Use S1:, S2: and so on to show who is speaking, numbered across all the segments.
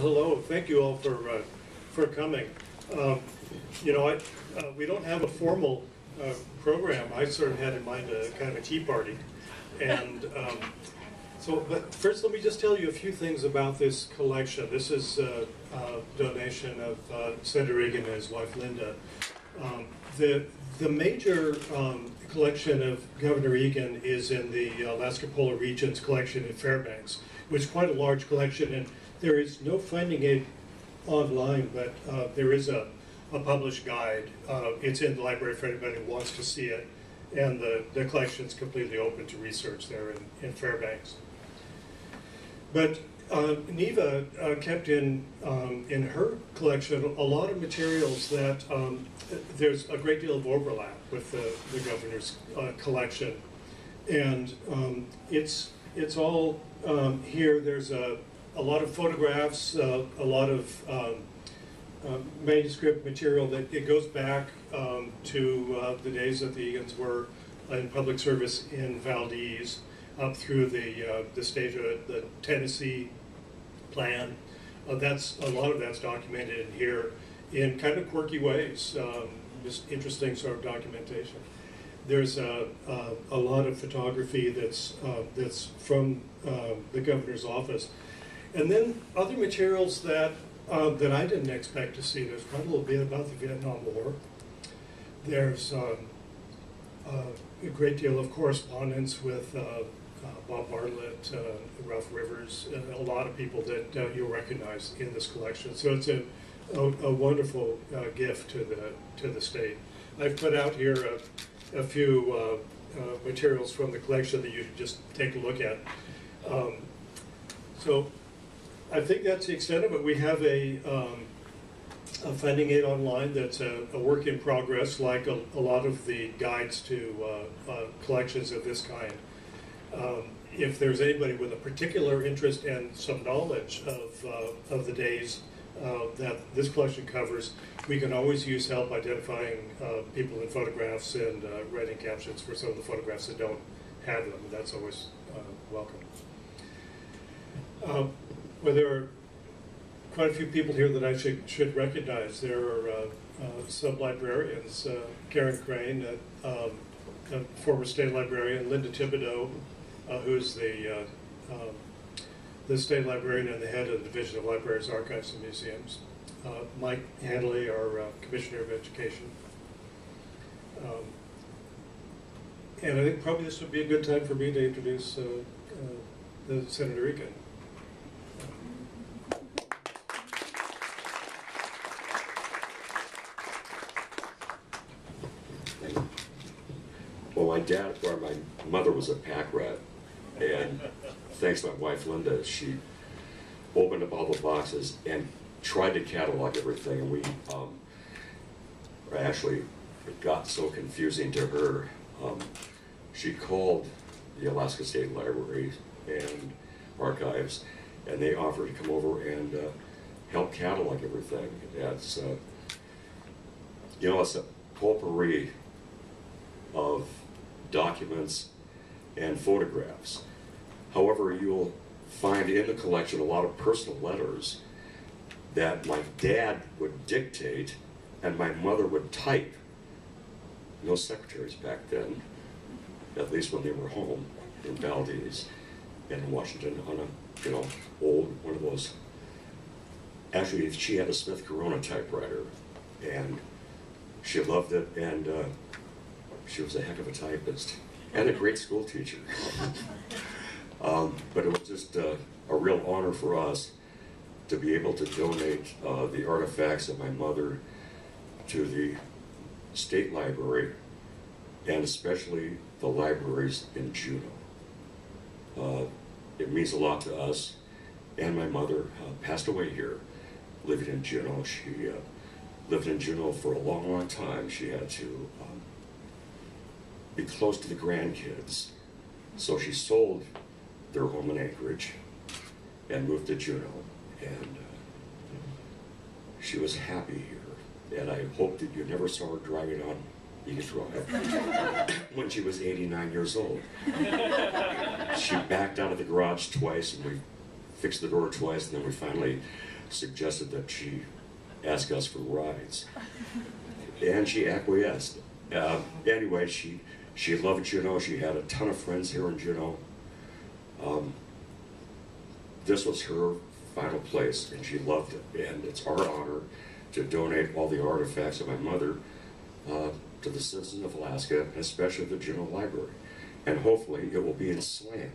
S1: Hello, thank you all for coming. We don't have a formal program. I sort of had in mind a kind of a tea party, and but first, let me just tell you a few things about this collection. This is a donation of Senator Reagan and his wife Linda. The major collection of Governor Egan is in the Alaska Polar Regions collection in Fairbanks, which is quite a large collection, and there is no finding it online, but there is a published guide. It's in the library for anybody who wants to see it, and the collection is completely open to research there in Fairbanks. But Neva kept in her collection a lot of materials that there's a great deal of overlap with the governor's collection, and it's all here. There's a lot of photographs, a lot of manuscript material that it goes back to the days that the Egans were in public service in Valdez, up through the stage of the Tennessee plan. A lot of that's documented in here in kind of quirky ways, just interesting sort of documentation. There's a lot of photography that's from the governor's office, and then other materials that I didn't expect to see. There's quite a little bit about the Vietnam War. There's a great deal of correspondence with Bob Bartlett, Ralph Rivers, and a lot of people that you'll recognize in this collection. So it's a wonderful gift to the state. I've put out here a few materials from the collection that you should just take a look at. So I think that's the extent of it. We have a finding aid online that's a work in progress, like a lot of the guides to collections of this kind. If there's anybody with a particular interest and some knowledge of the days that this collection covers, we can always use help identifying people in photographs and writing captions for some of the photographs that don't have them. That's always welcome. Well, there are quite a few people here that I should recognize. There are sub-librarians, Karen Crane, a former state librarian, Linda Thibodeau, who's the state librarian and the head of the Division of Libraries, Archives, and Museums. Mike Hanley, our Commissioner of Education. And I think probably this would be a good time for me to introduce the Senator Egan.
S2: Well, my mother was a pack rat, and thanks to my wife Linda, she opened up all the boxes and tried to catalog everything, and we actually, it got so confusing to her. She called the Alaska State Library and Archives, and they offered to come over and help catalog everything. It's it's a potpourri of documents and photographs. However, you'll find in the collection a lot of personal letters that my dad would dictate and my mother would type. No secretaries back then, at least when they were home in Valdez and in Washington on a old one of those. Actually, she had a Smith Corona typewriter, and she loved it, and she was a heck of a typist and a great school teacher. But it was just a real honor for us to be able to donate the artifacts of my mother to the State Library, and especially the libraries in Juneau. It means a lot to us, and my mother passed away here, living in Juneau. She lived in Juneau for a long, long time. She had to be close to the grandkids, so she sold their home in Anchorage and moved to Juneau, and she was happy here, and I hope that you never saw her driving on Egan Drive when she was 89 years old. She backed out of the garage twice, and we fixed the door twice, and then we finally suggested that she ask us for rides. And she acquiesced. Anyway, she loved Juneau. She had a ton of friends here in Juneau. This was her final place, and she loved it. And it's our honor to donate all the artifacts of my mother to the citizens of Alaska, and especially the Juneau Library. And hopefully it will be in slam.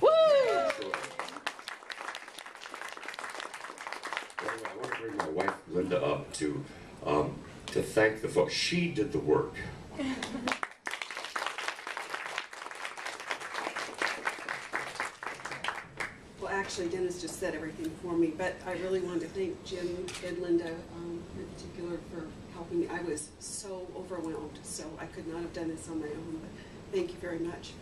S3: Woo!
S2: Anyway, I want to bring my wife Linda up to thank the folks. She did the work.
S4: Well, actually, Dennis just said everything for me, but I really wanted to thank Jim and Linda in particular for helping me. I was so overwhelmed, so I could not have done this on my own, but thank you very much.